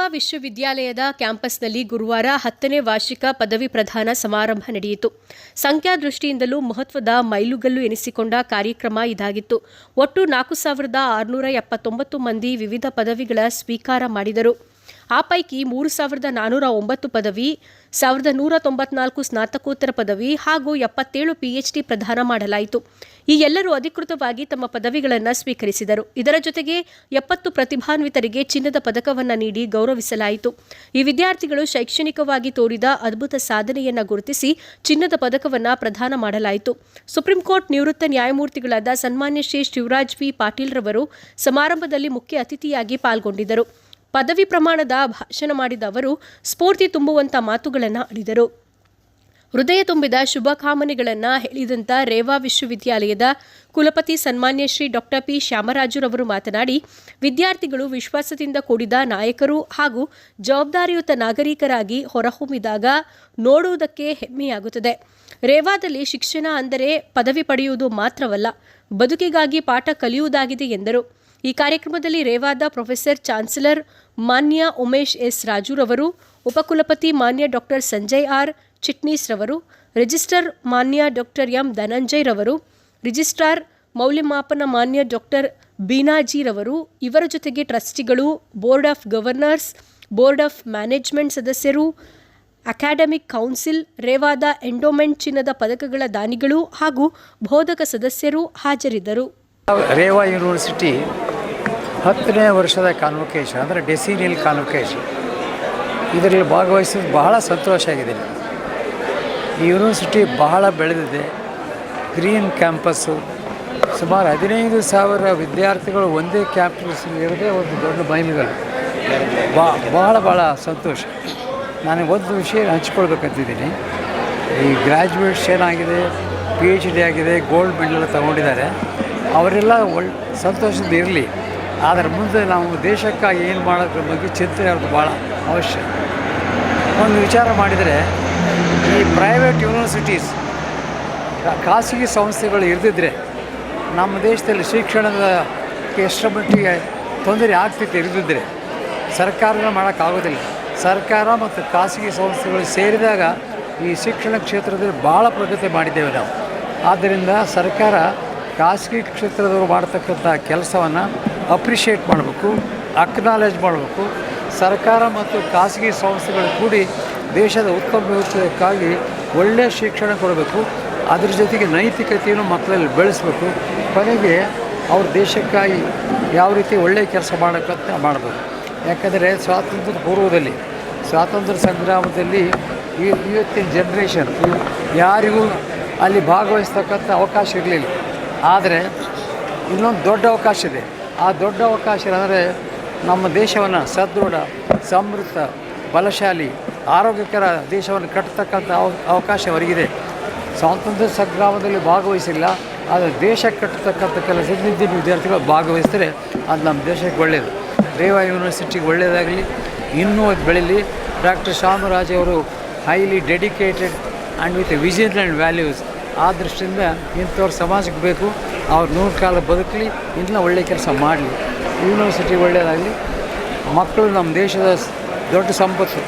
ರೇವಾ ವಿಶ್ವವಿದ್ಯಾಲಯದ ಕ್ಯಾಂಪಸ್ನಲ್ಲಿ ಗುರುವಾರ 10ನೇ ವಾರ್ಷಿಕ ಪದವಿ ಪ್ರದಾನ ಸಮಾರಂಭ ನಡೆಯಿತು. ಸಂಖ್ಯಾ ದೃಷ್ಟಿಯಿಂದಲೂ ಮಹತ್ವದ ಮೈಲುಗಲ್ಲು ಎನಿಸಿಕೊಂಡ ಕಾರ್ಯಕ್ರಮ ಇದಾಗಿತ್ತು. ಒಟ್ಟು 4,679 ಮಂದಿ ವಿವಿಧ ಪದವಿಗಳ ಸ್ವೀಕಾರ ಮಾಡಿದರು. ಆ ಪೈಕಿ 3,409 ಪದವಿ, 1,194 ಸ್ನಾತಕೋತ್ತರ ಪದವಿ ಹಾಗೂ 77 ಪಿಎಚ್ಡಿ ಪ್ರದಾನ ಮಾಡಲಾಯಿತು. ಈ ಎಲ್ಲರೂ ಅಧಿಕೃತವಾಗಿ ತಮ್ಮ ಪದವಿಗಳನ್ನು ಸ್ವೀಕರಿಸಿದರು. ಇದರ ಜೊತೆಗೆ 70 ಪ್ರತಿಭಾನ್ವಿತರಿಗೆ ಚಿನ್ನದ ಪದಕವನ್ನು ನೀಡಿ ಗೌರವಿಸಲಾಯಿತು. ಈ ವಿದ್ಯಾರ್ಥಿಗಳು ಶೈಕ್ಷಣಿಕವಾಗಿ ತೋರಿದ ಅದ್ಭುತ ಸಾಧನೆಯನ್ನು ಗುರುತಿಸಿ ಚಿನ್ನದ ಪದಕವನ್ನು ಪ್ರದಾನ ಮಾಡಲಾಯಿತು. ಸುಪ್ರೀಂ ಕೋರ್ಟ್ ನಿವೃತ್ತ ನ್ಯಾಯಮೂರ್ತಿಗಳಾದ ಸನ್ಮಾನ್ಯ ಶ್ರೀ ಶಿವರಾಜ್ ವಿ ಪಾಟೀಲ್ ರವರು ಸಮಾರಂಭದಲ್ಲಿ ಮುಖ್ಯ ಅತಿಥಿಯಾಗಿ ಪಾಲ್ಗೊಂಡಿದ್ದರು. ಪದವಿ ಪ್ರಮಾಣದ ಭಾಷಣ ಮಾಡಿದ ಅವರು ಸ್ಫೂರ್ತಿ ತುಂಬುವಂಥ ಮಾತುಗಳನ್ನು ಆಡಿದರು. ಹೃದಯ ತುಂಬಿದ ಶುಭಕಾಮನೆಗಳನ್ನು ಹೇಳಿದಂಥ ರೇವಾ ವಿಶ್ವವಿದ್ಯಾಲಯದ ಕುಲಪತಿ ಸನ್ಮಾನ್ಯ ಶ್ರೀ ಡಾಕ್ಟರ್ ಪಿ ಶ್ಯಾಮರಾಜುರವರು ಮಾತನಾಡಿ, ವಿದ್ಯಾರ್ಥಿಗಳು ವಿಶ್ವಾಸದಿಂದ ಕೂಡಿದ ನಾಯಕರು ಹಾಗೂ ಜವಾಬ್ದಾರಿಯುತ ನಾಗರಿಕರಾಗಿ ಹೊರಹೊಮ್ಮಿದಾಗ ನೋಡುವುದಕ್ಕೆ ಹೆಮ್ಮೆಯಾಗುತ್ತದೆ. ರೇವಾದಲ್ಲಿ ಶಿಕ್ಷಣ ಅಂದರೆ ಪದವಿ ಪಡೆಯುವುದು ಮಾತ್ರವಲ್ಲ, ಬದುಕಿಗಾಗಿ ಪಾಠ ಕಲಿಯುವುದಾಗಿದೆ ಎಂದರು. ಈ ಕಾರ್ಯಕ್ರಮದಲ್ಲಿ ರೇವಾದ ಪ್ರೊಫೆಸರ್ ಚಾನ್ಸಲರ್ ಮಾನ್ಯ ಉಮೇಶ್ ಎಸ್ ರಾಜುರವರು, ಉಪಕುಲಪತಿ ಮಾನ್ಯ ಡಾಕ್ಟರ್ ಸಂಜಯ್ ಆರ್ ಚಿಟ್ನೀಸ್ ರವರು, ರಿಜಿಸ್ಟ್ರಾರ್ ಮಾನ್ಯ ಡಾಕ್ಟರ್ ಎಂ ಧನಂಜಯ್ ರವರು, ರಿಜಿಸ್ಟ್ರಾರ್ ಮೌಲ್ಯಮಾಪನ ಮಾನ್ಯ ಡಾಕ್ಟರ್ ಬೀನಾಜಿ ರವರು, ಇವರ ಜೊತೆಗೆ ಟ್ರಸ್ಟಿಗಳು, board of governors, board of management ಸದಸ್ಯರು, ಅಕಾಡೆಮಿಕ್ ಕೌನ್ಸಿಲ್, ರೇವಾದ ಎಂಡೋಮೆಂಟ್ ಚಿನ್ನದ ಪದಕಗಳ ದಾನಿಗಳು ಹಾಗೂ ಬೋಧಕ ಸದಸ್ಯರು ಹಾಜರಿದ್ದರು. ರೇವಾ ಯೂನಿವರ್ಸಿಟಿ 10ನೇ ವರ್ಷದ ಕಾನ್ವೊಕೇಶನ್ ಅಂದರೆ ಡೆಸಿನಿಯಲ್ ಕಾನ್ವೊಕೇಶನ್, ಇದರಲ್ಲಿ ಭಾಗವಹಿಸೋದು ಬಹಳ ಸಂತೋಷ ಆಗಿದೆ. ಈ ಯೂನಿವರ್ಸಿಟಿ ಬಹಳ ಬೆಳೆದಿದೆ. ಗ್ರೀನ್ ಕ್ಯಾಂಪಸ್ಸು, ಸುಮಾರು 15,000 ವಿದ್ಯಾರ್ಥಿಗಳು ಒಂದೇ ಕ್ಯಾಂಪಸ್ಸಲ್ಲಿ ಇರೋದೇ ಒಂದು ದೊಡ್ಡ ಮೈಲುಗಲ್ಲು. ಬಹಳ ಸಂತೋಷ. ನನಗೆ ಒಂದು ವಿಷಯ ಹಂಚ್ಕೊಳ್ಬೇಕಂತಿದ್ದೀನಿ. ಈ ಗ್ರ್ಯಾಜುಯೇಟ್ಸ್ ಏನಾಗಿದೆ, PhD ಆಗಿದೆ, ಗೋಲ್ಡ್ ಮೆಡಲ್ ತಗೊಂಡಿದ್ದಾರೆ, ಅವರೆಲ್ಲ ಸಂತೋಷದಿಂದ ಇರಲಿ. ಆದರೆ ಮುಂದೆ ನಾವು ದೇಶಕ್ಕಾಗಿ ಏನು ಮಾಡೋದ್ರ ಬಗ್ಗೆ ಚಿಂತನೆ ಅವ್ರದ್ದು ಭಾಳ ಅವಶ್ಯ. ಒಂದು ವಿಚಾರ ಮಾಡಿದರೆ, ಈ ಪ್ರೈವೇಟ್ ಯೂನಿವರ್ಸಿಟೀಸ್, ಖಾಸಗಿ ಸಂಸ್ಥೆಗಳು ಇರ್ದಿದ್ರೆ ನಮ್ಮ ದೇಶದಲ್ಲಿ ಶಿಕ್ಷಣದ ಎಷ್ಟರ ಮಟ್ಟಿಗೆ ತೊಂದರೆ ಆಗ್ತಿತ್ತು. ಇರ್ದಿದ್ರೆ ಸರ್ಕಾರನ ಮಾಡೋಕ್ಕಾಗೋದಿಲ್ಲ. ಸರ್ಕಾರ ಮತ್ತು ಖಾಸಗಿ ಸಂಸ್ಥೆಗಳು ಸೇರಿದಾಗ ಈ ಶಿಕ್ಷಣ ಕ್ಷೇತ್ರದಲ್ಲಿ ಭಾಳ ಪ್ರಗತಿ ಮಾಡಿದ್ದೇವೆ ನಾವು. ಆದ್ದರಿಂದ ಸರ್ಕಾರ ಖಾಸಗಿ ಕ್ಷೇತ್ರದವರು ಮಾಡ್ತಕ್ಕಂಥ ಕೆಲಸವನ್ನು ಅಪ್ರಿಷಿಯೇಟ್ ಮಾಡಬೇಕು, ಅಕ್ನಾಲೇಜ್ ಮಾಡಬೇಕು. ಸರ್ಕಾರ ಮತ್ತು ಖಾಸಗಿ ಸಂಸ್ಥೆಗಳು ಕೂಡಿ ದೇಶದ ಉತ್ತಮ ಭವಿಷ್ಯಕ್ಕಾಗಿ ಒಳ್ಳೆಯ ಶಿಕ್ಷಣ ಕೊಡಬೇಕು. ಅದ್ರ ಜೊತೆಗೆ ನೈತಿಕತೆಯನ್ನು ಮಕ್ಕಳಲ್ಲಿ ಬೆಳೆಸಬೇಕು. ಕೊನೆಗೆ ಅವ್ರ ದೇಶಕ್ಕಾಗಿ ಯಾವ ರೀತಿ ಒಳ್ಳೆಯ ಕೆಲಸ ಮಾಡೋಕ್ಕಂತ ಮಾಡಬೇಕು. ಯಾಕಂದರೆ ಸ್ವಾತಂತ್ರ್ಯದ ಪೂರ್ವದಲ್ಲಿ, ಸ್ವಾತಂತ್ರ್ಯ ಸಂಗ್ರಾಮದಲ್ಲಿ ಇವತ್ತಿನ ಜನ್ರೇಷನ್ ಯಾರಿಗೂ ಅಲ್ಲಿ ಭಾಗವಹಿಸ್ತಕ್ಕಂಥ ಅವಕಾಶ ಇರಲಿಲ್ಲ. ಆದರೆ ಇನ್ನೊಂದು ದೊಡ್ಡ ಅವಕಾಶ ಇದೆ. ಆ ದೊಡ್ಡ ಅವಕಾಶ ಅಂದರೆ ನಮ್ಮ ದೇಶವನ್ನು ಸದೃಢ, ಸಮೃದ್ಧ, ಬಲಶಾಲಿ, ಆರೋಗ್ಯಕರ ದೇಶವನ್ನು ಕಟ್ಟತಕ್ಕಂಥ ಅವಕಾಶ ಅವರಿಗಿದೆ. ಸ್ವಾತಂತ್ರ್ಯ ಸಂಗ್ರಾಮದಲ್ಲಿ ಭಾಗವಹಿಸಿಲ್ಲ, ಆದರೆ ದೇಶ ಕಟ್ಟತಕ್ಕಂಥ ಕೆಲಸದಿಂದ ವಿದ್ಯಾರ್ಥಿಗಳು ಭಾಗವಹಿಸಿದರೆ ಅದು ನಮ್ಮ ದೇಶಕ್ಕೆ ಒಳ್ಳೆಯದು. ರೇವಾ ಯೂನಿವರ್ಸಿಟಿಗೆ ಒಳ್ಳೆಯದಾಗಲಿ, ಇನ್ನೂ ಅದು ಬೆಳೀಲಿ. ಡಾಕ್ಟರ್ ಶ್ಯಾಮರಾಜ್ ಅವರು highly dedicated and with vision and values. ಆ ದೃಷ್ಟಿಯಿಂದ ಇಂಥವ್ರು ಸಮಾಜಕ್ಕೆ ಬೇಕು. ಅವ್ರು 100 ಕಾಲ ಬದುಕಲಿ, ಇನ್ನೂ ಒಳ್ಳೆಯ ಕೆಲಸ ಮಾಡಲಿ. ಯೂನಿವರ್ಸಿಟಿ ಒಳ್ಳೆಯದಾಗಲಿ. ಮಕ್ಕಳು ನಮ್ಮ ದೇಶದ ದೊಡ್ಡ ಸಂಪತ್ತು,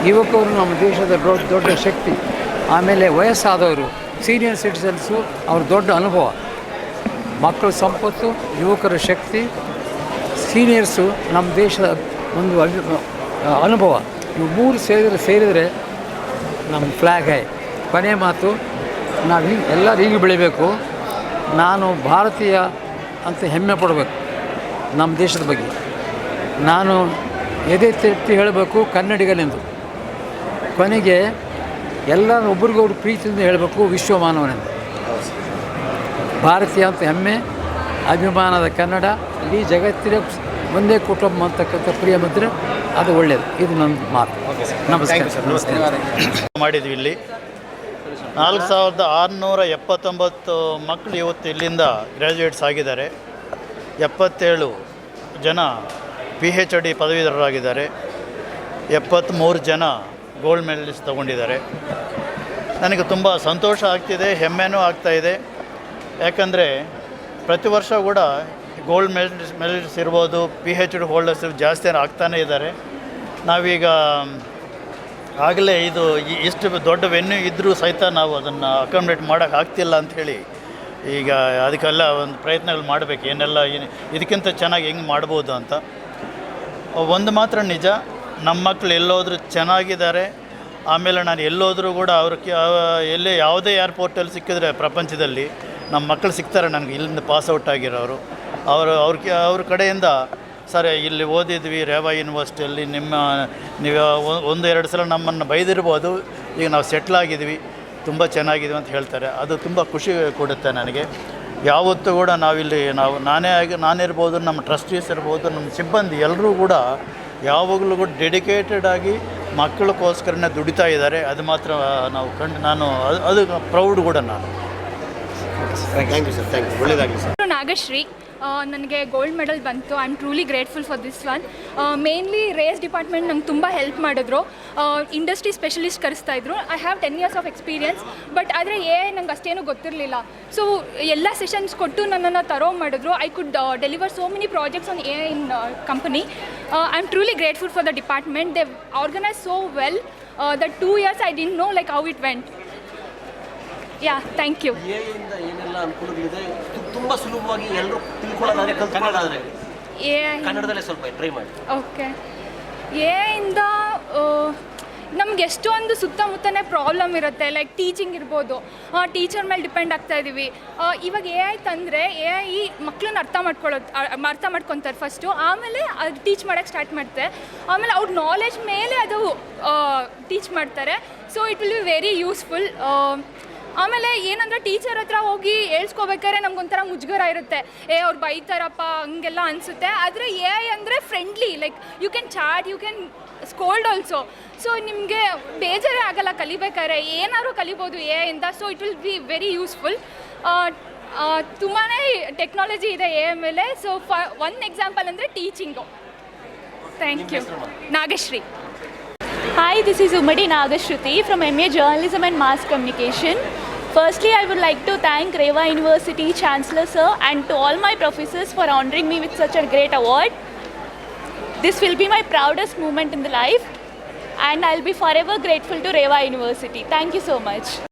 ಯುವಕರು ನಮ್ಮ ದೇಶದ ದೊಡ್ಡ ಶಕ್ತಿ. ಆಮೇಲೆ ವಯಸ್ಸಾದವರು, ಸೀನಿಯರ್ ಸಿಟಿಸನ್ಸು, ಅವ್ರ ದೊಡ್ಡ ಅನುಭವ. ಮಕ್ಕಳು ಸಂಪತ್ತು, ಯುವಕರ ಶಕ್ತಿ, ಸೀನಿಯರ್ಸು ನಮ್ಮ ದೇಶದ ಒಂದು ಅನುಭವ. ಇವು 3 ಸೇರಿದರೆ ನಮ್ಮ ಫ್ಲ್ಯಾಗ್ ಹೈ. ಕೊನೆ ಮಾತು, ನಾವು ಎಲ್ಲರೂ ಹೀಗೆ ಬೆಳಿಬೇಕು. ನಾನು ಭಾರತೀಯ ಅಂತ ಹೆಮ್ಮೆ ಪಡಬೇಕು ನಮ್ಮ ದೇಶದ ಬಗ್ಗೆ. ನಾನು ಎದೆ ತಟ್ಟಿ ಹೇಳಬೇಕು ಕನ್ನಡಿಗನೆಂದು. ಕೊನೆಗೆ ಎಲ್ಲರೂ ಒಬ್ರಿಗೊಬ್ರು ಪ್ರೀತಿಯಿಂದ ಹೇಳಬೇಕು ವಿಶ್ವ ಮಾನವನೆಂದು. ಭಾರತೀಯ ಅಂತ ಹೆಮ್ಮೆ, ಅಭಿಮಾನದ ಕನ್ನಡ, ಇಡೀ ಜಗತ್ತಿನ ಒಂದೇ ಕುಟುಂಬ ಅಂತಕ್ಕಂಥ ಪ್ರಿಯ ಮುದ್ರೆ, ಅದು ಒಳ್ಳೆಯದು. ಇದು ನನ್ನ ಮಾತು. ನಮಸ್ಕಾರ. ಮಾಡಿದ್ವಿ ಇಲ್ಲಿ 4,679 ಮಕ್ಕಳು ಇವತ್ತು ಇಲ್ಲಿಂದ ಗ್ರ್ಯಾಜುಯೇಟ್ಸ್ ಆಗಿದ್ದಾರೆ. 77 ಜನ PhD ಪದವೀಧರರಾಗಿದ್ದಾರೆ. 73 ಜನ ಗೋಲ್ಡ್ ಮೆಡಲಿಸ್ಟ್ ತೊಗೊಂಡಿದ್ದಾರೆ. ನನಗೆ ತುಂಬ ಸಂತೋಷ ಆಗ್ತಿದೆ, ಹೆಮ್ಮೆನೂ ಆಗ್ತಾಯಿದೆ. ಯಾಕಂದರೆ ಪ್ರತಿ ವರ್ಷ ಕೂಡ ಗೋಲ್ಡ್ ಮೆಡಲಿಸ್ಟ್ ಇರ್ಬೋದು, PhD ಹೋಲ್ಡರ್ಸ್ ಜಾಸ್ತಿ ಆಗ್ತಾನೇ ಇದ್ದಾರೆ. ನಾವೀಗ ಆಗಲೇ ಇದು ಇಷ್ಟು ದೊಡ್ಡ ವೆನ್ಯೂ ಇದ್ದರೂ ಸಹಿತ ನಾವು ಅದನ್ನು ಅಕಾಮಿಡೇಟ್ ಮಾಡೋಕ್ಕೆ ಆಗ್ತಿಲ್ಲ ಅಂಥೇಳಿ ಈಗ ಅದಕ್ಕೆಲ್ಲ ಒಂದು ಪ್ರಯತ್ನಗಳು ಮಾಡಬೇಕು, ಏನೆಲ್ಲ ಇದಕ್ಕಿಂತ ಚೆನ್ನಾಗಿ ಹೆಂಗೆ ಮಾಡ್ಬೋದು ಅಂತ. ಒಂದು ಮಾತ್ರ ನಿಜ, ನಮ್ಮ ಮಕ್ಕಳು ಎಲ್ಲೋದ್ರೂ ಚೆನ್ನಾಗಿದ್ದಾರೆ. ಆಮೇಲೆ ನಾನು ಎಲ್ಲೋದ್ರೂ ಕೂಡ ಎಲ್ಲೇ ಯಾವುದೇ ಏರ್ಪೋರ್ಟಲ್ಲಿ ಸಿಕ್ಕಿದ್ರೆ ಪ್ರಪಂಚದಲ್ಲಿ ನಮ್ಮ ಮಕ್ಕಳು ಸಿಗ್ತಾರೆ ನನಗೆ, ಇಲ್ಲಿಂದ ಪಾಸ್ಔಟ್ ಆಗಿರೋರು. ಅವ್ರ ಕಡೆಯಿಂದ ಸರ್ ಇಲ್ಲಿ ಓದಿದ್ವಿ ರೇವಾ ಯೂನಿವರ್ಸಿಟಿಯಲ್ಲಿ, ನೀವು 1-2 ಸಲ ನಮ್ಮನ್ನು ಬೈದಿರ್ಬೋದು, ಈಗ ನಾವು ಸೆಟ್ಲಾಗಿದ್ವಿ, ತುಂಬ ಚೆನ್ನಾಗಿದ್ವಿ ಅಂತ ಹೇಳ್ತಾರೆ. ಅದು ತುಂಬ ಖುಷಿ ಕೊಡುತ್ತೆ ನನಗೆ. ಯಾವತ್ತೂ ಕೂಡ ನಾನಿರ್ಬೋದು, ನಮ್ಮ ಟ್ರಸ್ಟೀಸ್ ಇರ್ಬೋದು, ನಮ್ಮ ಸಿಬ್ಬಂದಿ ಎಲ್ಲರೂ ಕೂಡ ಯಾವಾಗಲೂ ಕೂಡ ಡೆಡಿಕೇಟೆಡ್ ಆಗಿ ಮಕ್ಕಳಿಗೋಸ್ಕರನೇ ದುಡಿತಾ ಇದ್ದಾರೆ. ಅದು ಮಾತ್ರ ನಾನು ಅದು ಪ್ರೌಡ್ ಕೂಡ ನಾನು. Thank you sir, thank you, ಒಳ್ಳೆಯದಾಗಲಿ ಸರ್. ನಾಗಶ್ರೀ, ನನಗೆ ಗೋಲ್ಡ್ ಮೆಡಲ್ ಬಂತು. I am truly grateful for this one. Mainly ರೇಸ್ ಡಿಪಾರ್ಟ್ಮೆಂಟ್ ನಂಗೆ ತುಂಬ ಹೆಲ್ಪ್ ಮಾಡಿದ್ರು. ಇಂಡಸ್ಟ್ರಿ ಸ್ಪೆಷಲಿಸ್ಟ್ ಕರೆಸ್ತಾಯಿದ್ರು. I have 10 years of experience. But ಆದರೆ ನಂಗೆ ಅಷ್ಟೇನೂ ಗೊತ್ತಿರಲಿಲ್ಲ. ಸೊ ಎಲ್ಲ ಸೆಷನ್ಸ್ ಕೊಟ್ಟು ನನ್ನನ್ನು ತರೋ ಮಾಡಿದ್ರು. I could deliver so many projects on in company. I am truly grateful for the department. They organise so well. The 2 years I didn't know like how it went. Yeah, thank you. ಎಯಿಂದ ಏನೆಲ್ಲ ಅನುಕೂಲಗಳಿದೆ ತುಂಬ ಸುಲಭವಾಗಿ ಎಲ್ಲರೂ ತಿಳ್ಕೊಳ್ಳೋದಾದರೆ ಕಲ್ತ್ಕೊಳ್ಳೋದಾದರೆ ಕನ್ನಡದಲ್ಲೇ ಸ್ವಲ್ಪ try ಮಾಡಿ. Okay. ಇಂದ ನಮ್ಗೆ ಎಷ್ಟೊಂದು ಸುತ್ತಮುತ್ತನೇ ಪ್ರಾಬ್ಲಮ್ ಇರುತ್ತೆ. ಲೈಕ್ ಟೀಚಿಂಗ್ ಇರ್ಬೋದು, ಟೀಚರ್ ಮೇಲೆ ಡಿಪೆಂಡ್ ಆಗ್ತಾ ಇದ್ದೀವಿ. ಇವಾಗ ತಂದರೆ ಮಕ್ಕಳನ್ನ ಅರ್ಥ ಮಾಡ್ಕೊತಾರೆ ಫಸ್ಟು, ಆಮೇಲೆ ಅದು ಟೀಚ್ ಮಾಡೋಕ್ಕೆ ಸ್ಟಾರ್ಟ್ ಮಾಡ್ತಾರೆ. ಆಮೇಲೆ ಅವ್ರ ನಾಲೆಜ್ ಮೇಲೆ ಅದು ಟೀಚ್ ಮಾಡ್ತಾರೆ. So it will be very useful. ಆಮೇಲೆ ಏನಂದರೆ ಟೀಚರ್ ಹತ್ರ ಹೋಗಿ ಹೇಳ್ಸ್ಕೋಬೇಕಾದ್ರೆ ನಮ್ಗೊಂಥರ ಮುಜುಗರ ಇರುತ್ತೆ. ಅವ್ರು ಬೈತಾರಪ್ಪ ಹಂಗೆಲ್ಲ ಅನಿಸುತ್ತೆ. ಆದರೆ ಅಂದರೆ friendly, like you can chat, you can scold also. So ನಿಮಗೆ ಬೇಜಾರೇ ಆಗಲ್ಲ ಕಲಿಬೇಕಾದ್ರೆ, ಏನಾದ್ರು ಕಲಿಬೋದು ಇಂದ. So it will be very useful. ತುಂಬಾ ಟೆಕ್ನಾಲಜಿ ಇದೆ ಮೇಲೆ. ಸೊ ಒನ್ ಎಕ್ಸಾಂಪಲ್ ಅಂದರೆ teaching. Thank you. Nagashree. Hi, this is Umadi Nagashruti from MA Journalism and Mass Communication. Firstly, I would like to thank Reva University Chancellor Sir and to all my professors for honoring me with such a great award. This will be my proudest moment in the life and I'll be forever grateful to Reva University. Thank you so much.